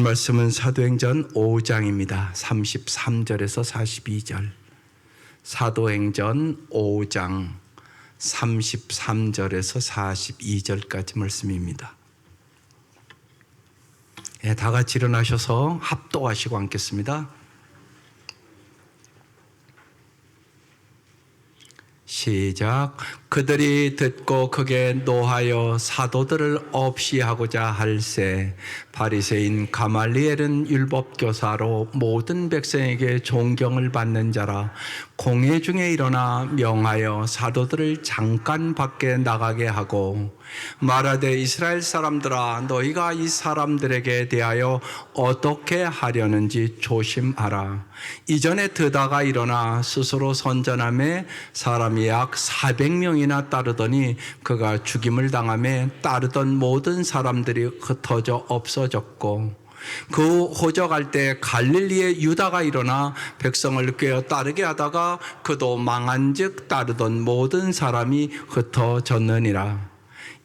말씀은 사도행전 5장입니다. 33절에서 42절. 사도행전 5장 33절에서 42절까지 말씀입니다. 다 같이 일어나셔서 합독하시고 앉겠습니다. 시작. 그들이 듣고 크게 노하여 사도들을 없이 하고자 할세 바리새인 가말리엘은 율법교사로 모든 백성에게 존경을 받는 자라 공회 중에 일어나 명하여 사도들을 잠깐 밖에 나가게 하고 말하되 이스라엘 사람들아 너희가 이 사람들에게 대하여 어떻게 하려는지 조심하라. 이전에 드다가 일어나 스스로 선전하며 사람이 약 400명이나 따르더니 그가 죽임을 당하며 따르던 모든 사람들이 흩어져 없어졌고 그 호적할 때 갈릴리의 유다가 일어나 백성을 꿰어 따르게 하다가 그도 망한즉 따르던 모든 사람이 흩어졌느니라.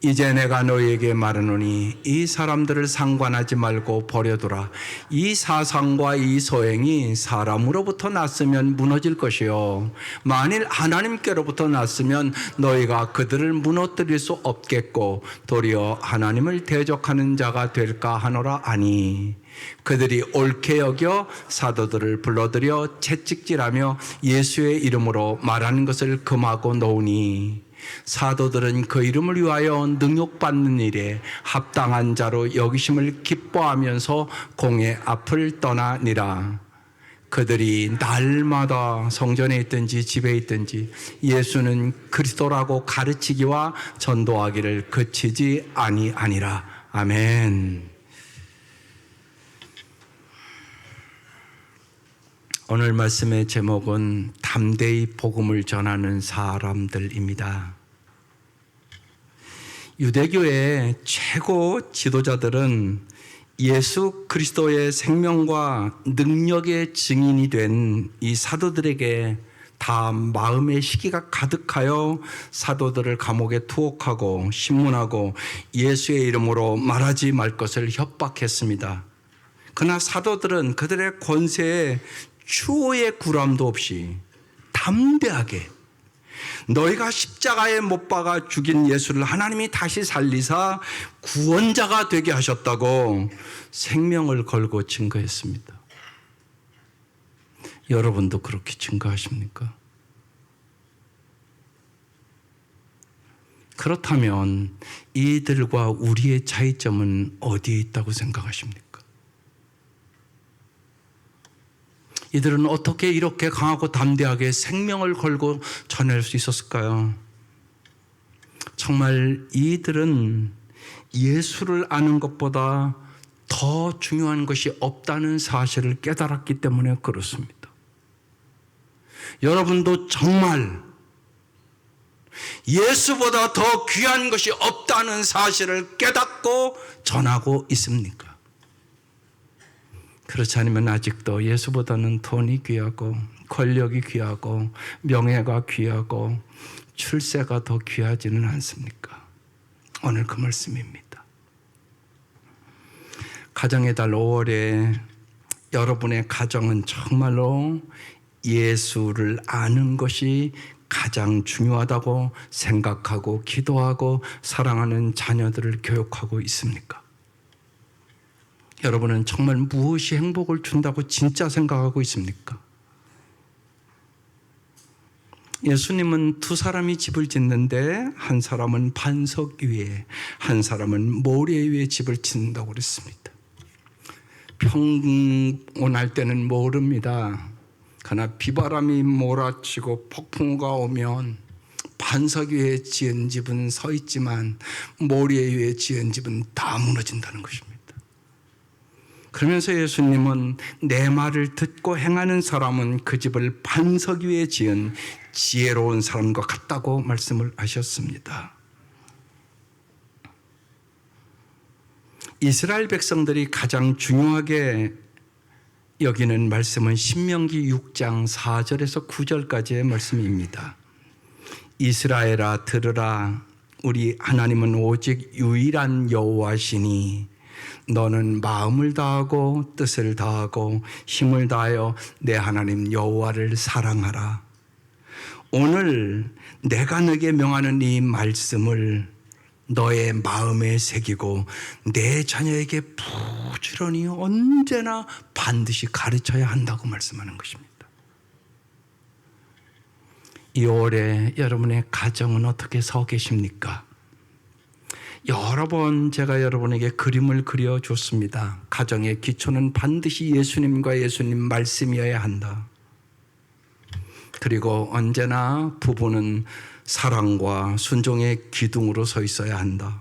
이제 내가 너희에게 말하노니 이 사람들을 상관하지 말고 버려두라. 이 사상과 이 소행이 사람으로부터 났으면 무너질 것이요 만일 하나님께로부터 났으면 너희가 그들을 무너뜨릴 수 없겠고 도리어 하나님을 대적하는 자가 될까 하노라 하니 그들이 옳게 여겨 사도들을 불러들여 채찍질하며 예수의 이름으로 말하는 것을 금하고 놓으니 사도들은 그 이름을 위하여 능욕받는 일에 합당한 자로 여기심을 기뻐하면서 공회 앞을 떠나니라. 그들이 날마다 성전에 있든지 집에 있든지 예수는 그리스도라고 가르치기와 전도하기를 그치지 아니하니라. 아멘. 오늘 말씀의 제목은 담대히 복음을 전하는 사람들입니다. 유대교의 최고 지도자들은 예수 그리스도의 생명과 능력의 증인이 된 이 사도들에게 다 마음의 시기가 가득하여 사도들을 감옥에 투옥하고 신문하고 예수의 이름으로 말하지 말 것을 협박했습니다. 그러나 사도들은 그들의 권세에 추호의 구람도 없이 담대하게 너희가 십자가에 못 박아 죽인 예수를 하나님이 다시 살리사 구원자가 되게 하셨다고 생명을 걸고 증거했습니다. 여러분도 그렇게 증거하십니까? 그렇다면 이들과 우리의 차이점은 어디에 있다고 생각하십니까? 이들은 어떻게 이렇게 강하고 담대하게 생명을 걸고 전할 수 있었을까요? 정말 이들은 예수를 아는 것보다 더 중요한 것이 없다는 사실을 깨달았기 때문에 그렇습니다. 여러분도 정말 예수보다 더 귀한 것이 없다는 사실을 깨닫고 전하고 있습니까? 그렇지 않으면 아직도 예수보다는 돈이 귀하고 권력이 귀하고 명예가 귀하고 출세가 더 귀하지는 않습니까? 오늘 그 말씀입니다. 가정의 달 5월에 여러분의 가정은 정말로 예수를 아는 것이 가장 중요하다고 생각하고 기도하고 사랑하는 자녀들을 교육하고 있습니까? 여러분은 정말 무엇이 행복을 준다고 진짜 생각하고 있습니까? 예수님은 두 사람이 집을 짓는데 한 사람은 반석 위에 한 사람은 모래 위에 집을 짓는다고 그랬습니다. 평온할 때는 모릅니다. 그러나 비바람이 몰아치고 폭풍우가 오면 반석 위에 지은 집은 서 있지만 모래 위에 지은 집은 다 무너진다는 것입니다. 그러면서 예수님은 내 말을 듣고 행하는 사람은 그 집을 반석 위에 지은 지혜로운 사람과 같다고 말씀을 하셨습니다. 이스라엘 백성들이 가장 중요하게 여기는 말씀은 신명기 6장 4절에서 9절까지의 말씀입니다. 이스라엘아 들으라. 우리 하나님은 오직 유일한 여호와시니 너는 마음을 다하고 뜻을 다하고 힘을 다하여 내 하나님 여호와를 사랑하라. 오늘 내가 너에게 명하는 이 말씀을 너의 마음에 새기고 내 자녀에게 부지런히 언제나 반드시 가르쳐야 한다고 말씀하는 것입니다. 이 올해 여러분의 가정은 어떻게 서 계십니까? 여러 번 제가 여러분에게 그림을 그려줬습니다. 가정의 기초는 반드시 예수님과 예수님 말씀이어야 한다. 그리고 언제나 부부는 사랑과 순종의 기둥으로 서 있어야 한다.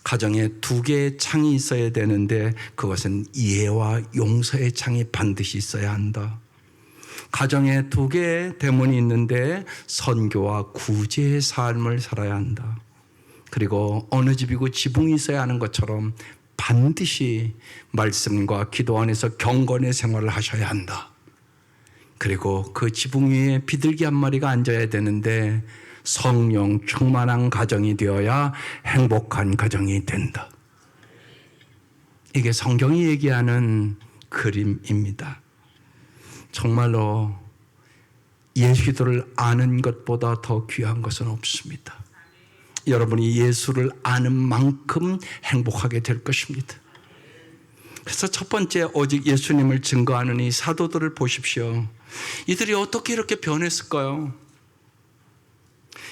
가정에 두 개의 창이 있어야 되는데 그것은 이해와 용서의 창이 반드시 있어야 한다. 가정에 두 개의 대문이 있는데 선교와 구제의 삶을 살아야 한다. 그리고 어느 집이고 지붕이 있어야 하는 것처럼 반드시 말씀과 기도 안에서 경건의 생활을 하셔야 한다. 그리고 그 지붕 위에 비둘기 한 마리가 앉아야 되는데 성령 충만한 가정이 되어야 행복한 가정이 된다. 이게 성경이 얘기하는 그림입니다. 정말로 예수를 아는 것보다 더 귀한 것은 없습니다. 여러분이 예수를 아는 만큼 행복하게 될 것입니다. 그래서 첫 번째, 오직 예수님을 증거하는 이 사도들을 보십시오. 이들이 어떻게 이렇게 변했을까요?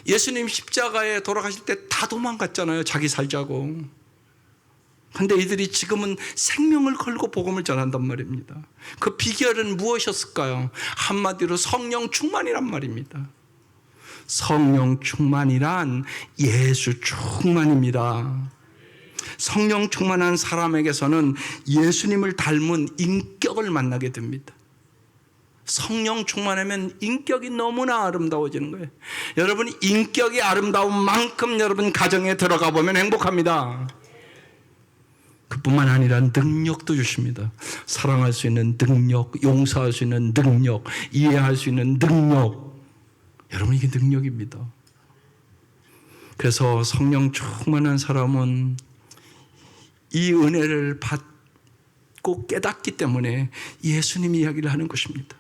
예수님 십자가에 돌아가실 때 다 도망갔잖아요. 자기 살자고. 그런데 이들이 지금은 생명을 걸고 복음을 전한단 말입니다. 그 비결은 무엇이었을까요? 한마디로 성령 충만이란 말입니다. 성령 충만이란 예수 충만입니다. 성령 충만한 사람에게서는 예수님을 닮은 인격을 만나게 됩니다. 성령 충만하면 인격이 너무나 아름다워지는 거예요. 여러분, 인격이 아름다운 만큼 여러분 가정에 들어가 보면 행복합니다. 그뿐만 아니라 능력도 주십니다. 사랑할 수 있는 능력, 용서할 수 있는 능력, 이해할 수 있는 능력. 여러분, 이게 능력입니다. 그래서 성령 충만한 사람은 이 은혜를 받고 깨닫기 때문에 예수님 이야기를 하는 것입니다.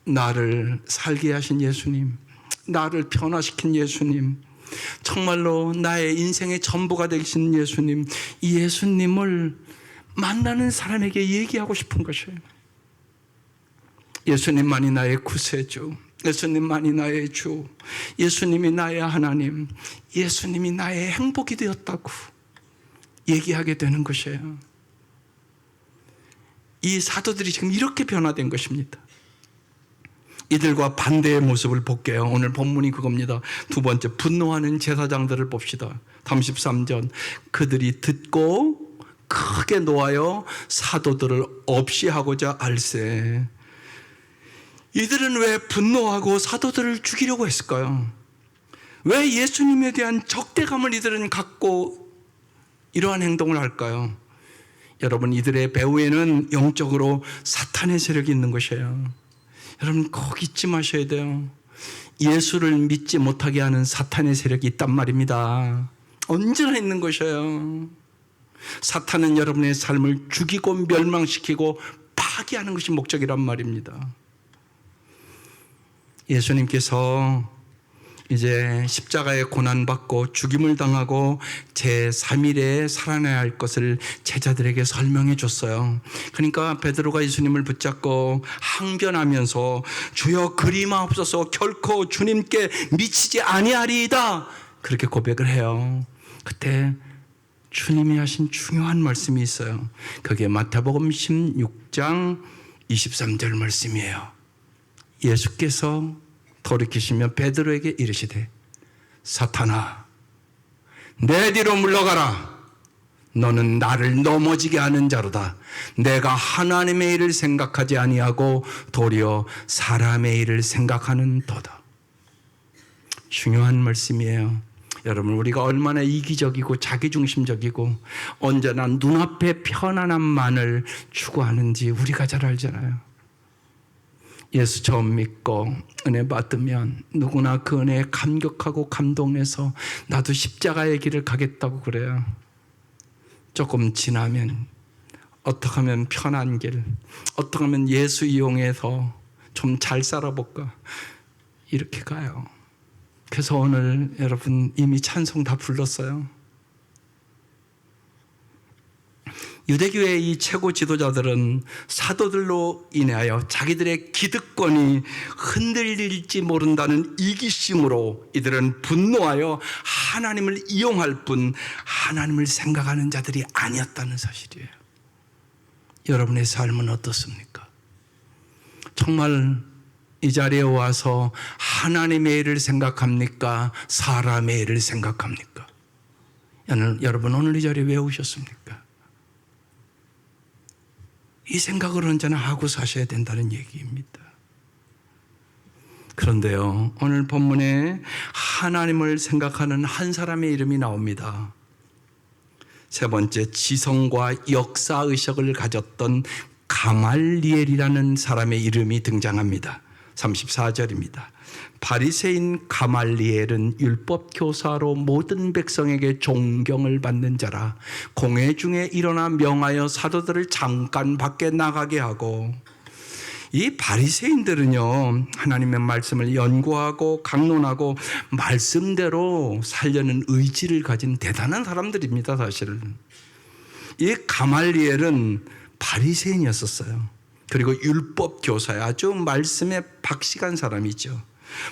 나를 살게 하신 예수님, 나를 변화시킨 예수님, 정말로 나의 인생의 전부가 되신 예수님, 이 예수님을 만나는 사람에게 얘기하고 싶은 것이에요. 예수님만이 나의 구세주, 예수님만이 나의 주, 예수님이 나의 하나님, 예수님이 나의 행복이 되었다고 얘기하게 되는 것이에요. 이 사도들이 지금 이렇게 변화된 것입니다. 이들과 반대의 모습을 볼게요. 오늘 본문이 그겁니다. 두 번째, 분노하는 제사장들을 봅시다. 33절, 그들이 듣고 크게 노하여 사도들을 없이 하고자 알세. 이들은 왜 분노하고 사도들을 죽이려고 했을까요? 왜 예수님에 대한 적대감을 이들은 갖고 이러한 행동을 할까요? 여러분, 이들의 배후에는 영적으로 사탄의 세력이 있는 것이에요. 여러분, 꼭 잊지 마셔야 돼요. 예수를 믿지 못하게 하는 사탄의 세력이 있단 말입니다. 언제나 있는 것이에요. 사탄은 여러분의 삶을 죽이고 멸망시키고 파괴하는 것이 목적이란 말입니다. 예수님께서 이제 십자가에 고난받고 죽임을 당하고 제3일에 살아나야 할 것을 제자들에게 설명해 줬어요. 그러니까 베드로가 예수님을 붙잡고 항변하면서 주여 그리마옵소서, 결코 주님께 미치지 아니하리이다, 그렇게 고백을 해요. 그때 주님이 하신 중요한 말씀이 있어요. 그게 마태복음 16장 23절 말씀이에요. 예수께서 돌이키시며 베드로에게 이르시되 사탄아, 내 뒤로 물러가라. 너는 나를 넘어지게 하는 자로다. 내가 하나님의 일을 생각하지 아니하고 도리어 사람의 일을 생각하는 도다. 중요한 말씀이에요. 여러분, 우리가 얼마나 이기적이고 자기중심적이고 언제나 눈앞의 편안함만을 추구하는지 우리가 잘 알잖아요. 예수 처음 믿고 은혜 받으면 누구나 그 은혜에 감격하고 감동해서 나도 십자가의 길을 가겠다고 그래요. 조금 지나면 어떻게 하면 편한 길, 어떻게 하면 예수 이용해서 좀 잘 살아볼까, 이렇게 가요. 그래서 오늘 여러분 이미 찬송 다 불렀어요. 유대교회의 이 최고 지도자들은 사도들로 인하여 자기들의 기득권이 흔들릴지 모른다는 이기심으로 이들은 분노하여 하나님을 이용할 뿐 하나님을 생각하는 자들이 아니었다는 사실이에요. 여러분의 삶은 어떻습니까? 정말 이 자리에 와서 하나님의 일을 생각합니까? 사람의 일을 생각합니까? 여러분 오늘 이 자리에 왜 오셨습니까? 이 생각을 언제나 하고 사셔야 된다는 얘기입니다. 그런데요, 오늘 본문에 하나님을 생각하는 한 사람의 이름이 나옵니다. 세 번째, 지성과 역사의식을 가졌던 가말리엘이라는 사람의 이름이 등장합니다. 34절입니다. 바리새인 가말리엘은 율법 교사로 모든 백성에게 존경을 받는 자라. 공회 중에 일어나 명하여 사도들을 잠깐 밖에 나가게 하고, 이 바리새인들은요, 하나님의 말씀을 연구하고 강론하고 말씀대로 살려는 의지를 가진 대단한 사람들입니다. 사실은 이 가말리엘은 바리새인이었었어요. 그리고 율법 교사에 아주 말씀에 박식한 사람이죠.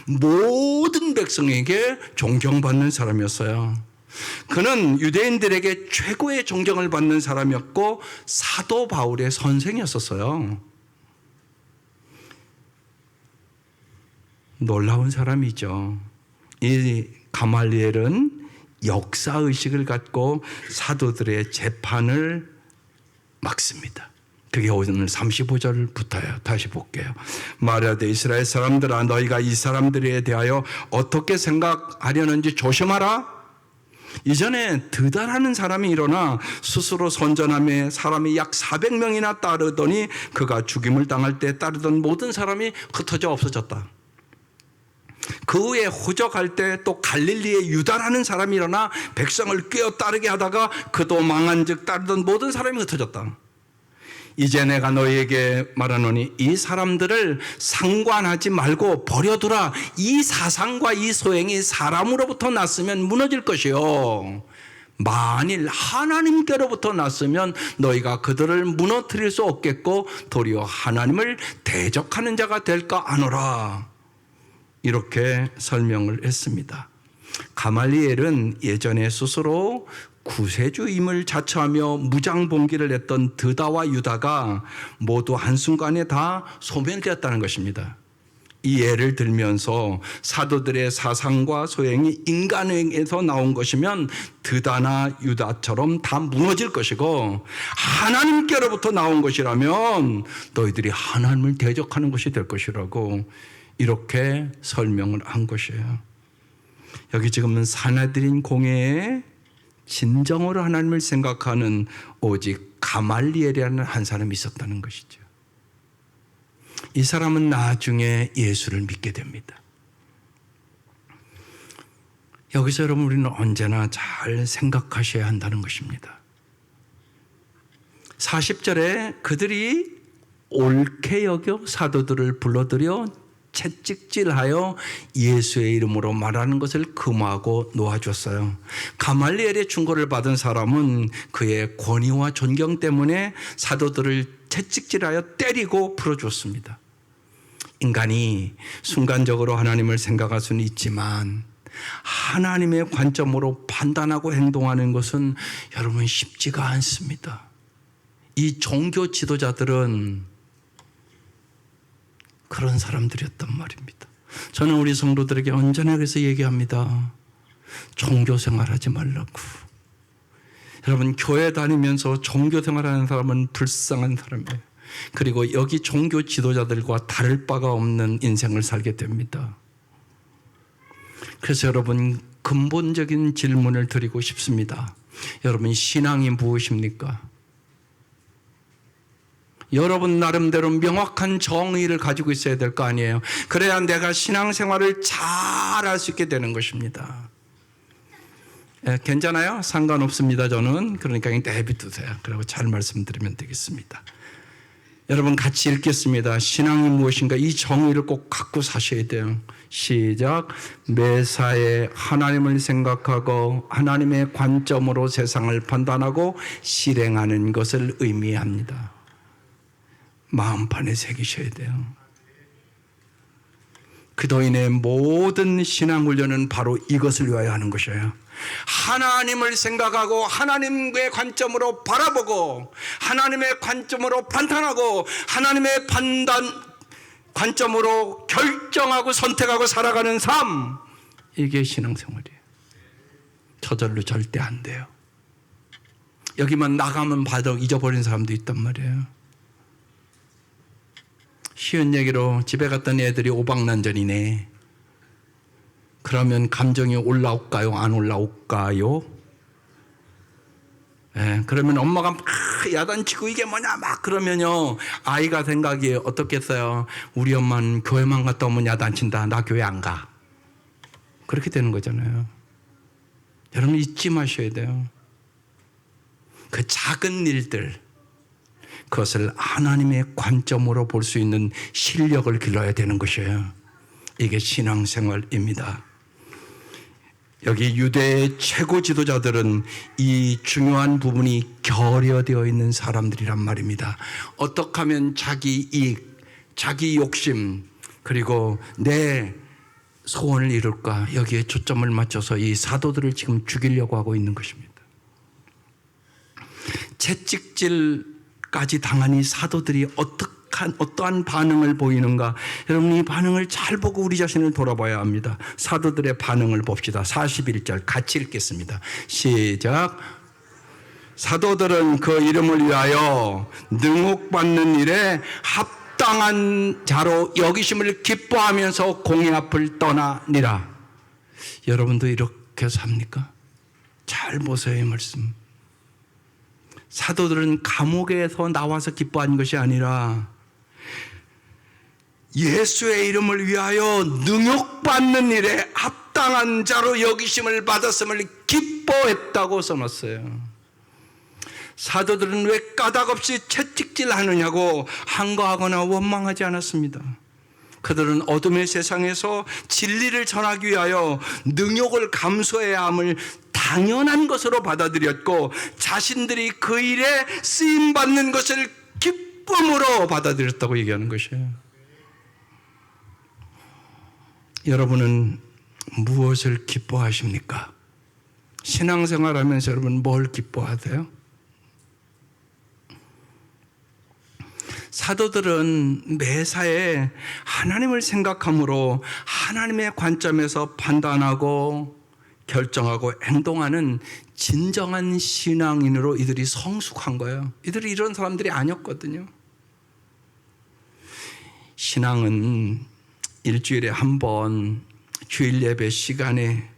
모든 백성에게 존경받는 사람이었어요. 그는 유대인들에게 최고의 존경을 받는 사람이었고 사도 바울의 선생이었었어요. 놀라운 사람이죠. 이 가말리엘은 역사의식을 갖고 사도들의 재판을 막습니다. 그게 오늘 35절부터요. 다시 볼게요. 말하되 이스라엘 사람들아, 너희가 이 사람들에 대하여 어떻게 생각하려는지 조심하라. 이전에 드다라는 사람이 일어나 스스로 선전함에 사람이 약 400명이나 따르더니 그가 죽임을 당할 때 따르던 모든 사람이 흩어져 없어졌다. 그 후에 호적할 때 또 갈릴리의 유다라는 사람이 일어나 백성을 꿰어 따르게 하다가 그도 망한 즉 따르던 모든 사람이 흩어졌다. 이제 내가 너희에게 말하노니 이 사람들을 상관하지 말고 버려두라. 이 사상과 이 소행이 사람으로부터 났으면 무너질 것이요, 만일 하나님께로부터 났으면 너희가 그들을 무너뜨릴 수 없겠고 도리어 하나님을 대적하는 자가 될까 하노라. 이렇게 설명을 했습니다. 가말리엘은 예전에 스스로 구세주임을 자처하며 무장봉기를 했던 드다와 유다가 모두 한순간에 다 소멸되었다는 것입니다. 이 예를 들면서 사도들의 사상과 소행이 인간에게서 나온 것이면 드다나 유다처럼 다 무너질 것이고, 하나님께로부터 나온 것이라면 너희들이 하나님을 대적하는 것이 될 것이라고 이렇게 설명을 한 것이에요. 여기 지금은 사내들인 공회에 진정으로 하나님을 생각하는 오직 가말리엘이라는 한 사람이 있었다는 것이죠. 이 사람은 나중에 예수를 믿게 됩니다. 여기서 여러분 우리는 언제나 잘 생각하셔야 한다는 것입니다. 40절에 그들이 옳게 여겨 사도들을 불러들여 채찍질하여 예수의 이름으로 말하는 것을 금하고 놓아줬어요. 가말리엘의 충고를 받은 사람은 그의 권위와 존경 때문에 사도들을 채찍질하여 때리고 풀어줬습니다. 인간이 순간적으로 하나님을 생각할 수는 있지만 하나님의 관점으로 판단하고 행동하는 것은 여러분 쉽지가 않습니다. 이 종교 지도자들은 그런 사람들이었단 말입니다. 저는 우리 성도들에게 언제나 그래서 얘기합니다. 종교 생활하지 말라고. 여러분 교회 다니면서 종교 생활하는 사람은 불쌍한 사람이에요. 그리고 여기 종교 지도자들과 다를 바가 없는 인생을 살게 됩니다. 그래서 여러분 근본적인 질문을 드리고 싶습니다. 여러분 신앙이 무엇입니까? 여러분 나름대로 명확한 정의를 가지고 있어야 될 거 아니에요. 그래야 내가 신앙생활을 잘 할 수 있게 되는 것입니다. 괜찮아요? 상관없습니다. 저는. 그러니까 그냥 내비두세요. 그리고 잘 말씀드리면 되겠습니다. 여러분 같이 읽겠습니다. 신앙이 무엇인가? 이 정의를 꼭 갖고 사셔야 돼요. 시작. 매사에 하나님을 생각하고 하나님의 관점으로 세상을 판단하고 실행하는 것을 의미합니다. 마음판에 새기셔야 돼요. 그도인의 모든 신앙훈련은 바로 이것을 위하여 하는 것이에요. 하나님을 생각하고 하나님의 관점으로 바라보고 하나님의 관점으로 판단하고 하나님의 관점으로 결정하고 선택하고 살아가는 삶, 이게 신앙생활이에요. 저절로 절대 안 돼요. 여기만 나가면 바로 잊어버린 사람도 있단 말이에요. 쉬운 얘기로 집에 갔더니 애들이 오박난전이네. 그러면 감정이 올라올까요? 안 올라올까요? 그러면 엄마가 막 야단치고 이게 뭐냐 막 그러면요, 아이가 생각이 어떻겠어요? 우리 엄마는 교회만 갔다 오면 야단친다. 나 교회 안 가. 그렇게 되는 거잖아요. 여러분 잊지 마셔야 돼요. 그 작은 일들, 그것을 하나님의 관점으로 볼 수 있는 실력을 길러야 되는 것이에요. 이게 신앙생활입니다. 여기 유대의 최고 지도자들은 이 중요한 부분이 결여되어 있는 사람들이란 말입니다. 어떻게 하면 자기 이익, 자기 욕심, 그리고 내 소원을 이룰까, 여기에 초점을 맞춰서 이 사도들을 지금 죽이려고 하고 있는 것입니다. 채찍질까지 당한 이 사도들이 어떠한 반응을 보이는가? 여러분 이 반응을 잘 보고 우리 자신을 돌아봐야 합니다. 사도들의 반응을 봅시다. 41절 같이 읽겠습니다. 시작. 사도들은 그 이름을 위하여 능옥받는 일에 합당한 자로 여기심을 기뻐하면서 공의 앞을 떠나니라. 여러분도 이렇게 삽니까? 잘 보세요, 이 말씀. 사도들은 감옥에서 나와서 기뻐한 것이 아니라 예수의 이름을 위하여 능욕받는 일에 합당한 자로 여기심을 받았음을 기뻐했다고 써놨어요. 사도들은 왜 까닭없이 채찍질 하느냐고 항거하거나 원망하지 않았습니다. 그들은 어둠의 세상에서 진리를 전하기 위하여 능욕을 감수해야 함을 당연한 것으로 받아들였고 자신들이 그 일에 쓰임받는 것을 기쁨으로 받아들였다고 얘기하는 것이에요. 여러분은 무엇을 기뻐하십니까? 신앙생활 하면서 여러분 뭘 기뻐하세요? 사도들은 매사에 하나님을 생각함으로 하나님의 관점에서 판단하고 결정하고 행동하는 진정한 신앙인으로 이들이 성숙한 거예요. 이들이 이런 사람들이 아니었거든요. 신앙은 일주일에 한 번 주일 예배 시간에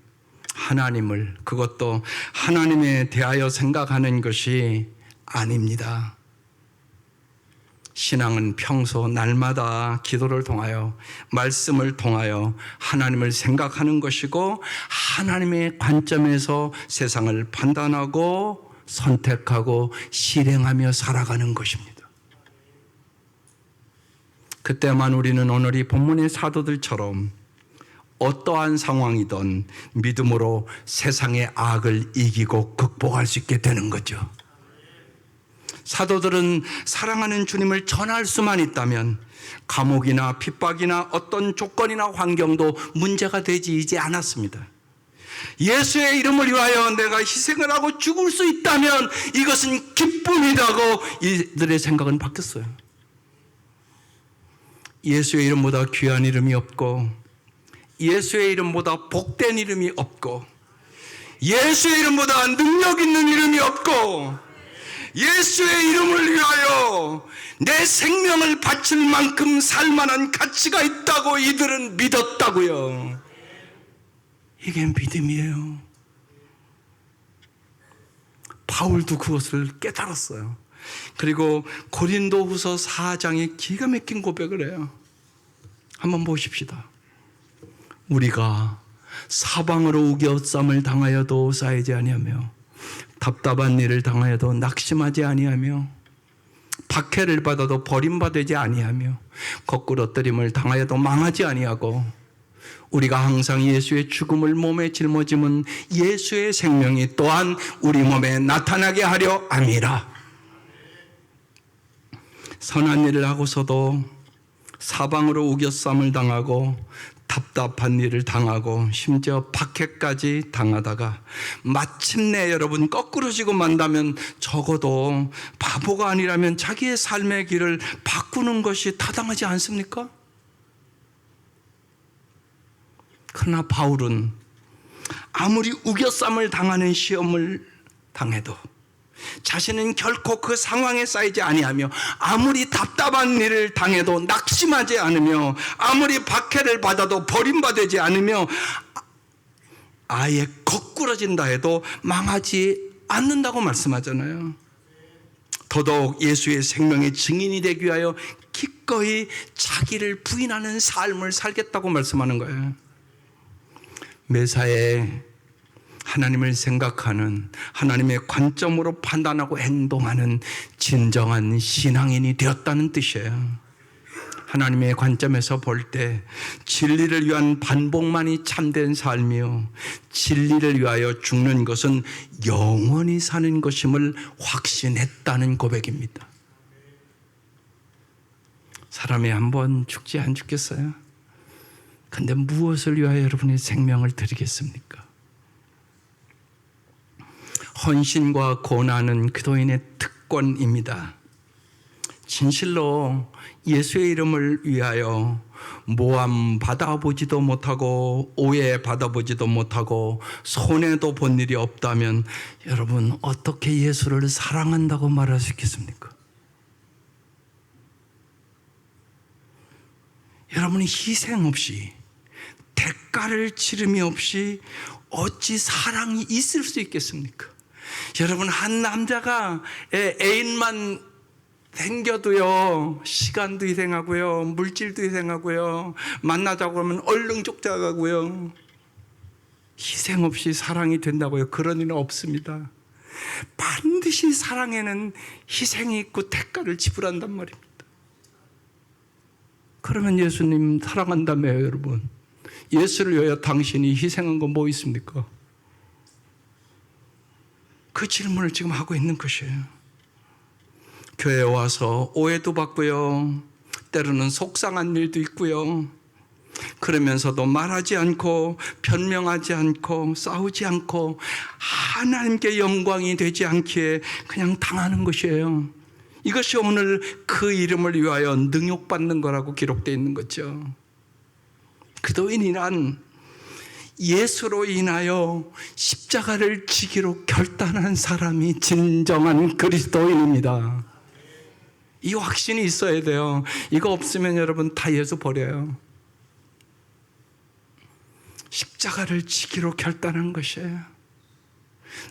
하나님을, 그것도 하나님에 대하여 생각하는 것이 아닙니다. 신앙은 평소 날마다 기도를 통하여 말씀을 통하여 하나님을 생각하는 것이고 하나님의 관점에서 세상을 판단하고 선택하고 실행하며 살아가는 것입니다. 그때만 우리는 오늘 이 본문의 사도들처럼 어떠한 상황이든 믿음으로 세상의 악을 이기고 극복할 수 있게 되는 거죠. 사도들은 사랑하는 주님을 전할 수만 있다면 감옥이나 핍박이나 어떤 조건이나 환경도 문제가 되지 않았습니다. 예수의 이름을 위하여 내가 희생을 하고 죽을 수 있다면 이것은 기쁨이라고 이들의 생각은 바뀌었어요. 예수의 이름보다 귀한 이름이 없고 예수의 이름보다 복된 이름이 없고 예수의 이름보다 능력 있는 이름이 없고 예수의 이름을 위하여 내 생명을 바칠 만큼 살만한 가치가 있다고 이들은 믿었다고요. 이게 믿음이에요. 바울도 그것을 깨달았어요. 그리고 고린도후서 4장에 기가 막힌 고백을 해요. 한번 보십시다. 우리가 사방으로 우겨쌈을 당하여도 쌓이지 아니하며 답답한 일을 당하여도 낙심하지 아니하며 박해를 받아도 버림받지 아니하며 거꾸러뜨림을 당하여도 망하지 아니하고 우리가 항상 예수의 죽음을 몸에 짊어짐은 예수의 생명이 또한 우리 몸에 나타나게 하려 함이라. 선한 일을 하고서도 사방으로 우겨쌈을 당하고 답답한 일을 당하고 심지어 박해까지 당하다가 마침내 여러분 거꾸로지고 만다면 적어도 바보가 아니라면 자기의 삶의 길을 바꾸는 것이 타당하지 않습니까? 그러나 바울은 아무리 우겨쌈을 당하는 시험을 당해도 자신은 결코 그 상황에 쌓이지 아니하며 아무리 답답한 일을 당해도 낙심하지 않으며 아무리 박해를 받아도 버림받지 않으며 아예 거꾸러진다 해도 망하지 않는다고 말씀하잖아요. 더더욱 예수의 생명의 증인이 되기 위하여 기꺼이 자기를 부인하는 삶을 살겠다고 말씀하는 거예요. 매사에 하나님을 생각하는, 하나님의 관점으로 판단하고 행동하는 진정한 신앙인이 되었다는 뜻이에요. 하나님의 관점에서 볼 때 진리를 위한 반복만이 참된 삶이요, 진리를 위하여 죽는 것은 영원히 사는 것임을 확신했다는 고백입니다. 사람이 한번 죽지 안 죽겠어요? 근데 무엇을 위하여 여러분의 생명을 드리겠습니까? 헌신과 고난은 그도인의 특권입니다. 진실로 예수의 이름을 위하여 모함 받아보지도 못하고 오해 받아보지도 못하고 손해도 본 일이 없다면 여러분 어떻게 예수를 사랑한다고 말할 수 있겠습니까? 여러분이 희생 없이 대가를 치름이 없이 어찌 사랑이 있을 수 있겠습니까? 여러분 한 남자가 애인만 생겨도요 시간도 희생하고요 물질도 희생하고요 만나자고 하면 얼른 쫓아가고요 희생 없이 사랑이 된다고요? 그런 일은 없습니다. 반드시 사랑에는 희생이 있고 대가를 지불한단 말입니다. 그러면 예수님 사랑한다며요. 여러분 예수를 위하여 당신이 희생한 건 뭐 있습니까? 그 질문을 지금 하고 있는 것이에요. 교회에 와서 오해도 받고요 때로는 속상한 일도 있고요 그러면서도 말하지 않고 변명하지 않고 싸우지 않고 하나님께 영광이 되지 않기에 그냥 당하는 것이에요. 이것이 오늘 그 이름을 위하여 능욕받는 거라고 기록되어 있는 거죠. 그도인이란 예수로 인하여 십자가를 지기로 결단한 사람이 진정한 그리스도인입니다. 이 확신이 있어야 돼요. 이거 없으면 여러분 다 예수 버려요. 십자가를 지기로 결단한 것이에요.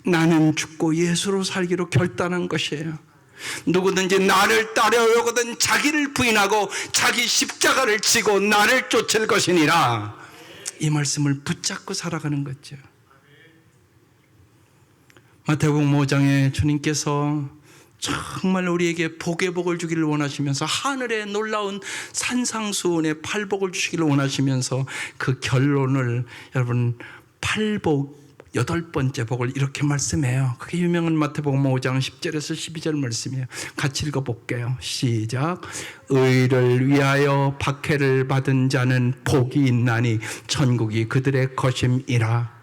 나는 죽고 예수로 살기로 결단한 것이에요. 누구든지 나를 따르려거든 자기를 부인하고 자기 십자가를 지고 나를 쫓을 것이니라. 이 말씀을 붙잡고 살아가는 거죠. 마태복음 5장에 주님께서 정말 우리에게 복의 복을 주기를 원하시면서 하늘의 놀라운 산상수훈의 팔복을 주시기를 원하시면서 그 결론을 여러분 팔복 8번째 복을 이렇게 말씀해요. 그게 유명한 마태복음 5장 10절에서 12절 말씀이에요. 같이 읽어볼게요. 시작. 의를 위하여 박해를 받은 자는 복이 있나니 천국이 그들의 것임이라.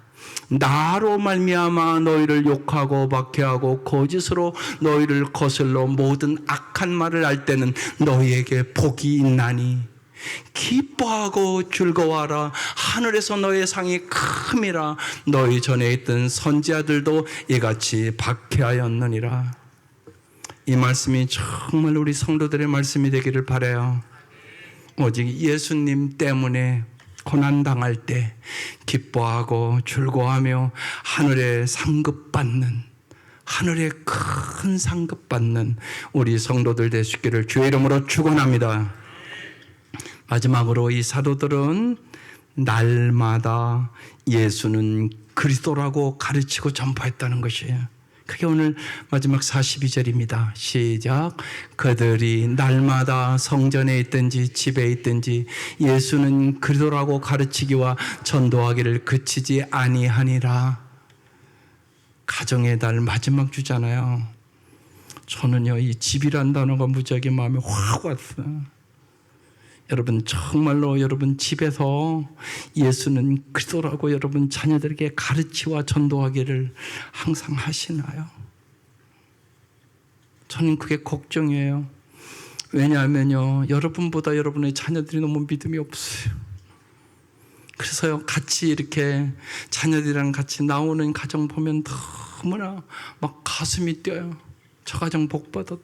나로 말미암아 너희를 욕하고 박해하고 거짓으로 너희를 거슬러 모든 악한 말을 할 때는 너희에게 복이 있나니 기뻐하고 즐거워하라. 하늘에서 너의 상이 큼이라. 너희 전에 있던 선지자들도 이같이 박해하였느니라. 이 말씀이 정말 우리 성도들의 말씀이 되기를 바라요. 오직 예수님 때문에 고난당할 때 기뻐하고 즐거워하며 하늘에 상급받는, 하늘에 큰 상급받는 우리 성도들 되시기를 주의 이름으로 축원합니다. 마지막으로 이 사도들은 날마다 예수는 그리스도라고 가르치고 전파했다는 것이에요. 그게 오늘 마지막 42절입니다. 시작. 그들이 날마다 성전에 있든지 집에 있든지 예수는 그리스도라고 가르치기와 전도하기를 그치지 아니하니라. 가정의 달 마지막 주잖아요. 저는요, 이 집이란 단어가 무지하게 마음에 확 왔어요. 여러분, 정말로 여러분 집에서 예수는 그리스도라고 여러분 자녀들에게 가르치와 전도하기를 항상 하시나요? 저는 그게 걱정이에요. 왜냐하면요, 여러분보다 여러분의 자녀들이 너무 믿음이 없어요. 그래서요, 같이 이렇게 자녀들이랑 같이 나오는 가정 보면 너무나 막 가슴이 뛰어요. 저 가정 복 받았다.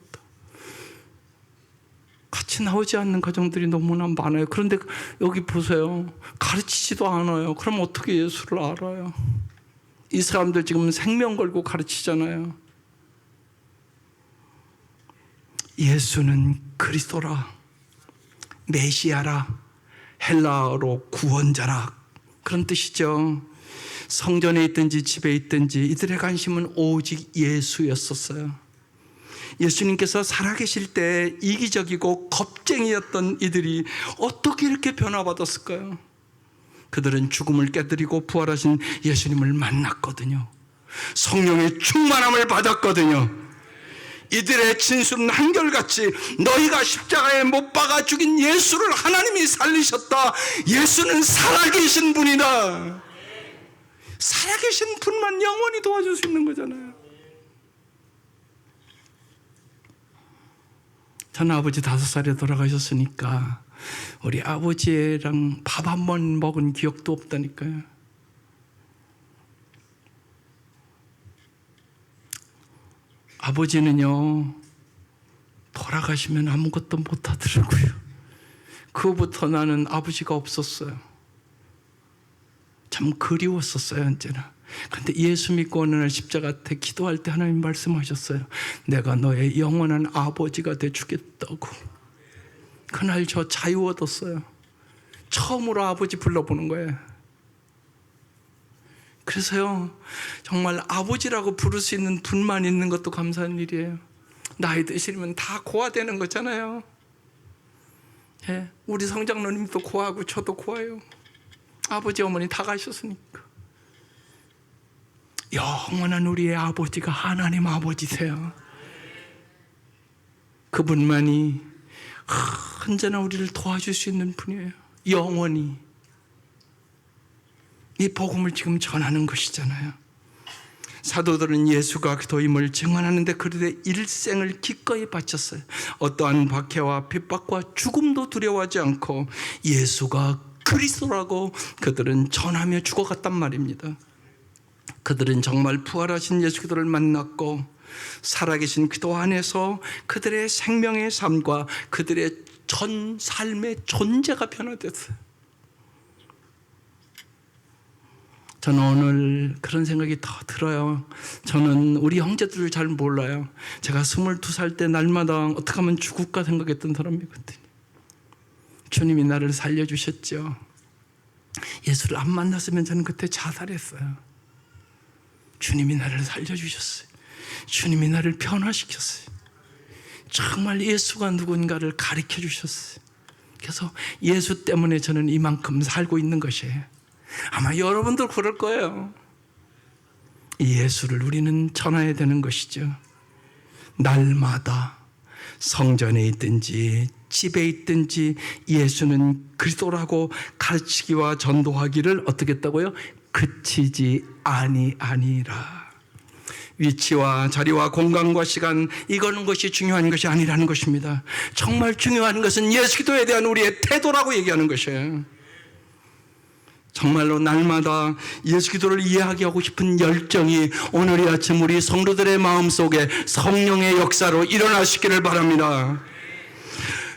같이 나오지 않는 가정들이 너무나 많아요. 그런데 여기 보세요. 가르치지도 않아요. 그럼 어떻게 예수를 알아요? 이 사람들 지금 생명 걸고 가르치잖아요. 예수는 그리스도라, 메시아라, 헬라어로 구원자라, 그런 뜻이죠. 성전에 있든지 집에 있든지 이들의 관심은 오직 예수였었어요. 예수님께서 살아계실 때 이기적이고 겁쟁이였던 이들이 어떻게 이렇게 변화받았을까요? 그들은 죽음을 깨뜨리고 부활하신 예수님을 만났거든요. 성령의 충만함을 받았거든요. 이들의 진술은 한결같이 너희가 십자가에 못 박아 죽인 예수를 하나님이 살리셨다. 예수는 살아계신 분이다. 살아계신 분만 영원히 도와줄 수 있는 거잖아요. 저는 아버지 5살에 돌아가셨으니까 우리 아버지랑 밥 한 번 먹은 기억도 없다니까요. 아버지는요, 돌아가시면 아무것도 못 하더라고요. 그 후부터 나는 아버지가 없었어요. 참 그리웠었어요, 언제나. 근데 예수 믿고 어느 날 십자가 때 기도할 때 하나님 말씀하셨어요. 내가 너의 영원한 아버지가 되주겠다고. 그날 저 자유 얻었어요. 처음으로 아버지 불러보는 거예요. 그래서요, 정말 아버지라고 부를 수 있는 분만 있는 것도 감사한 일이에요. 나이 드시면 다 고아되는 거잖아요. 예, 우리 성장로님도 고아하고 저도 고아요. 아버지 어머니 다 가셨으니까. 영원한 우리의 아버지가 하나님 아버지세요. 그분만이 언제나 우리를 도와줄 수 있는 분이에요. 영원히. 이 복음을 지금 전하는 것이잖아요. 사도들은 예수가 그리스도임을 증언하는데 그들의 일생을 기꺼이 바쳤어요. 어떠한 박해와 핍박과 죽음도 두려워하지 않고 예수가 그리스도라고 그들은 전하며 죽어갔단 말입니다. 그들은 정말 부활하신 예수 그리스도를 만났고 살아계신 그리스도 안에서 그들의 생명의 삶과 그들의 전 삶의 존재가 변화됐어요. 저는 오늘 그런 생각이 더 들어요. 저는 우리 형제들을 잘 몰라요. 제가 22살 때 날마다 어떻게 하면 죽을까 생각했던 사람이거든요. 주님이 나를 살려주셨죠. 예수를 안 만났으면 저는 그때 자살했어요. 주님이 나를 살려주셨어요. 주님이 나를 변화시켰어요. 정말 예수가 누군가를 가르쳐 주셨어요. 그래서 예수 때문에 저는 이만큼 살고 있는 것이에요. 아마 여러분도 그럴 거예요. 이 예수를 우리는 전해야 되는 것이죠. 날마다 성전에 있든지 집에 있든지 예수는 그리스도라고 가르치기와 전도하기를 어떻게 했다고요? 그치지 아니하니라. 위치와 자리와 공간과 시간, 이거는 것이 중요한 것이 아니라는 것입니다. 정말 중요한 것은 예수 그리스도에 대한 우리의 태도라고 얘기하는 것이에요. 정말로 날마다 예수 그리스도를 이야기하고 싶은 열정이 오늘 이 아침 우리 성도들의 마음속에 성령의 역사로 일어나시기를 바랍니다.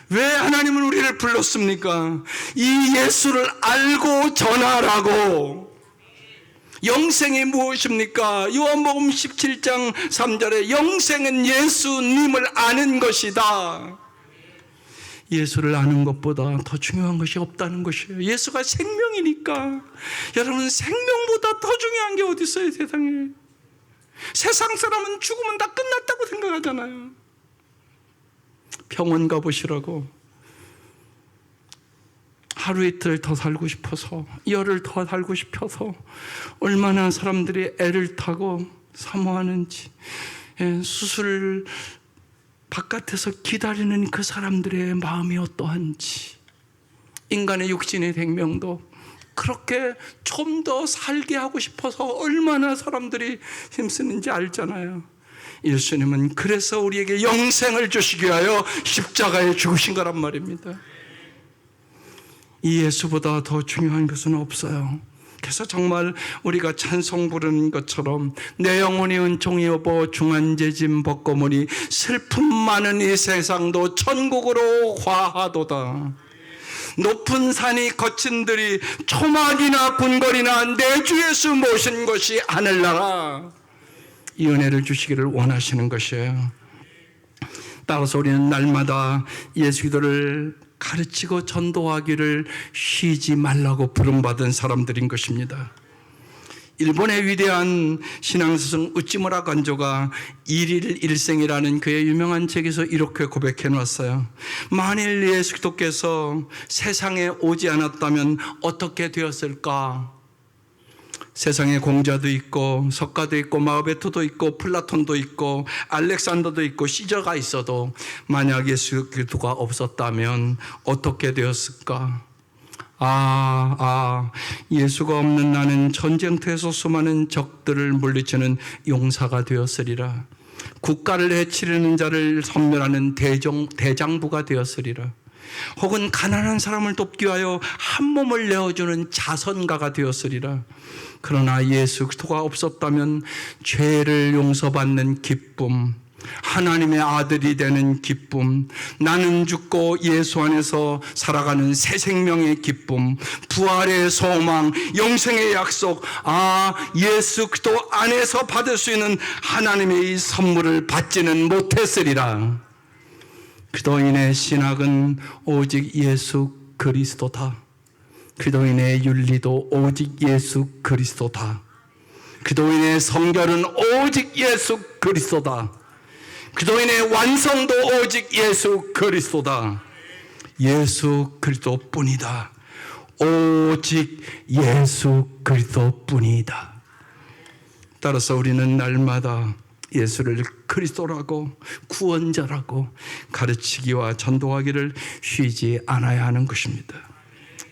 왜 하나님은 우리를 불렀습니까? 이 예수를 알고 전하라고. 영생이 무엇입니까? 요한복음 17장 3절에 영생은 예수님을 아는 것이다. 예수를 아는 것보다 더 중요한 것이 없다는 것이에요. 예수가 생명이니까. 여러분, 생명보다 더 중요한 게 어디 있어요, 세상에. 세상 사람은 죽으면 다 끝났다고 생각하잖아요. 병원 가보시라고. 하루 이틀 더 살고 싶어서, 열흘 더 살고 싶어서 얼마나 사람들이 애를 타고 사모하는지, 수술 바깥에서 기다리는 그 사람들의 마음이 어떠한지, 인간의 육신의 생명도 그렇게 좀 더 살게 하고 싶어서 얼마나 사람들이 힘쓰는지 알잖아요. 예수님은 그래서 우리에게 영생을 주시기 위하여 십자가에 죽으신 거란 말입니다. 이 예수보다 더 중요한 것은 없어요. 그래서 정말 우리가 찬송 부르는 것처럼 내 영혼이 은총이 여보 중한제짐 벗고무니 슬픔 많은 이 세상도 천국으로 화하도다. 높은 산이 거친들이 초막이나 궁궐이나 내 주 예수 모신 것이 하늘나라. 이 은혜를 주시기를 원하시는 것이에요. 따라서 우리는 날마다 예수 기도를 가르치고 전도하기를 쉬지 말라고 부름받은 사람들인 것입니다. 일본의 위대한 신앙스승 우찌무라 간조가 일일일생이라는 그의 유명한 책에서 이렇게 고백해 놨어요. 만일 예수 그리스도께서 세상에 오지 않았다면 어떻게 되었을까? 세상에 공자도 있고 석가도 있고 마흐베토도 있고 플라톤도 있고 알렉산더도 있고 시저가 있어도 만약 예수 그리스도가 없었다면 어떻게 되었을까? 예수가 없는 나는 전쟁터에서 수많은 적들을 물리치는 용사가 되었으리라. 국가를 해치려는 자를 섬멸하는 대장부가 되었으리라. 혹은 가난한 사람을 돕기 위하여 한 몸을 내어주는 자선가가 되었으리라. 그러나 예수 그리스도가 없었다면 죄를 용서받는 기쁨, 하나님의 아들이 되는 기쁨, 나는 죽고 예수 안에서 살아가는 새 생명의 기쁨, 부활의 소망, 영생의 약속, 예수 그리스도 안에서 받을 수 있는 하나님의 이 선물을 받지는 못했으리라. 그리스도인의 신학은 오직 예수 그리스도다. 그리스도인의 윤리도 오직 예수 그리스도다. 그리스도인의 성결은 오직 예수 그리스도다. 그리스도인의 완성도 오직 예수 그리스도다. 예수 그리스도뿐이다. 오직 예수 그리스도뿐이다. 따라서 우리는 날마다 예수를 그리스도라고 구원자라고 가르치기와 전도하기를 쉬지 않아야 하는 것입니다.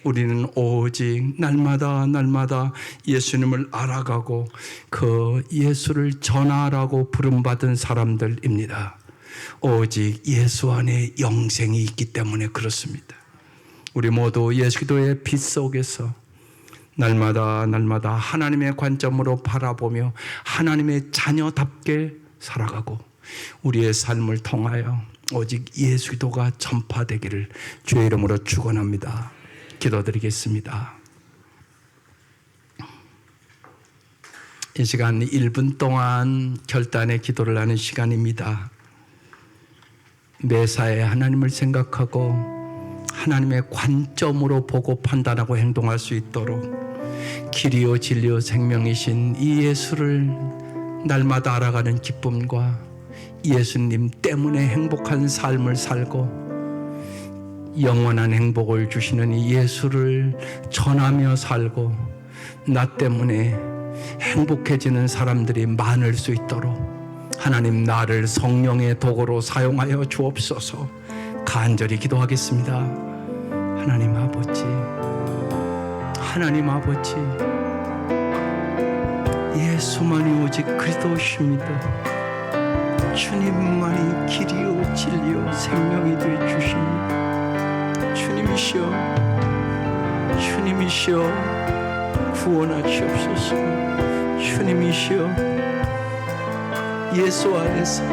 우리는 오직 날마다 예수님을 알아가고 그 예수를 전하라고 부름받은 사람들입니다. 오직 예수 안에 영생이 있기 때문에 그렇습니다. 우리 모두 예수 그리스도의 빛 속에서 날마다 하나님의 관점으로 바라보며 하나님의 자녀답게 살아가고 우리의 삶을 통하여 오직 예수 그리스도가 전파되기를 주의 이름으로 축원합니다. 기도드리겠습니다. 이 시간 1분 동안 결단의 기도를 하는 시간입니다. 매사에 하나님을 생각하고 하나님의 관점으로 보고 판단하고 행동할 수 있도록 길이요 진리요 생명이신 이 예수를 날마다 알아가는 기쁨과 예수님 때문에 행복한 삶을 살고 영원한 행복을 주시는 이 예수를 전하며 살고 나 때문에 행복해지는 사람들이 많을 수 있도록 하나님 나를 성령의 도구로 사용하여 주옵소서. 간절히 기도하겠습니다. 하나님 아버지, 예수만이 오직 그리스도십니다. 주님만이 길이요 진리요 생명이 되어 주십니다. 주님이시여 구원하시옵소서. 주님이시여 예수 안에서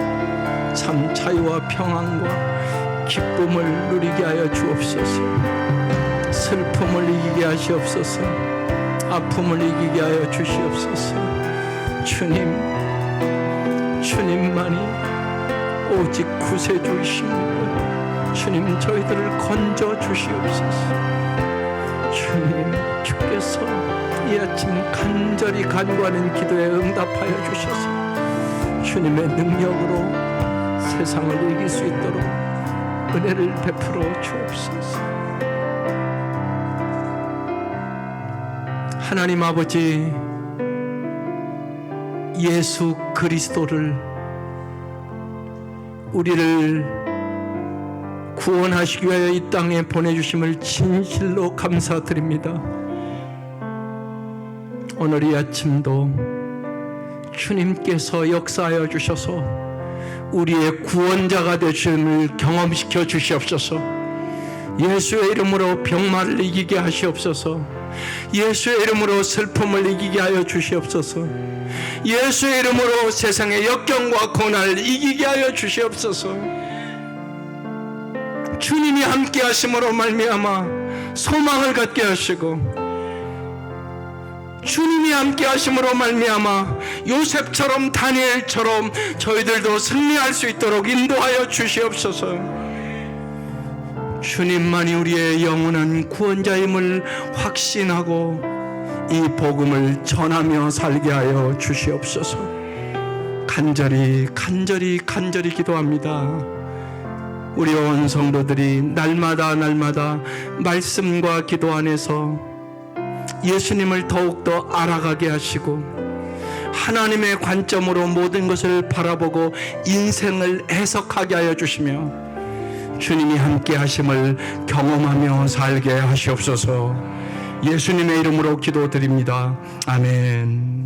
참 자유와 평안과 기쁨을 누리게 하여 주옵소서. 슬픔을 이기게 하시옵소서. 아픔을 이기게 하여 주시옵소서. 주님만이 오직 구세주이십니다. 주님, 저희들을 건져 주시옵소서. 주님, 주께서 이 아침 간절히 간구하는 기도에 응답하여 주셔서 주님의 능력으로 세상을 이길 수 있도록 은혜를 베풀어 주옵소서. 하나님 아버지, 예수 그리스도를 우리를 구원하시기 위하여 이 땅에 보내주심을 진실로 감사드립니다. 오늘 이 아침도 주님께서 역사하여 주셔서 우리의 구원자가 되심을 경험시켜 주시옵소서. 예수의 이름으로 병마를 이기게 하시옵소서. 예수의 이름으로 슬픔을 이기게 하여 주시옵소서. 예수의 이름으로 세상의 역경과 고난을 이기게 하여 주시옵소서. 주님이 함께 하심으로 말미암아 소망을 갖게 하시고, 주님이 함께 하심으로 말미암아 요셉처럼 다니엘처럼 저희들도 승리할 수 있도록 인도하여 주시옵소서. 주님만이 우리의 영원한 구원자임을 확신하고 이 복음을 전하며 살게 하여 주시옵소서. 간절히 기도합니다. 우리 온 성도들이 날마다 말씀과 기도 안에서 예수님을 더욱더 알아가게 하시고 하나님의 관점으로 모든 것을 바라보고 인생을 해석하게 하여 주시며 주님이 함께 하심을 경험하며 살게 하시옵소서. 예수님의 이름으로 기도드립니다. 아멘.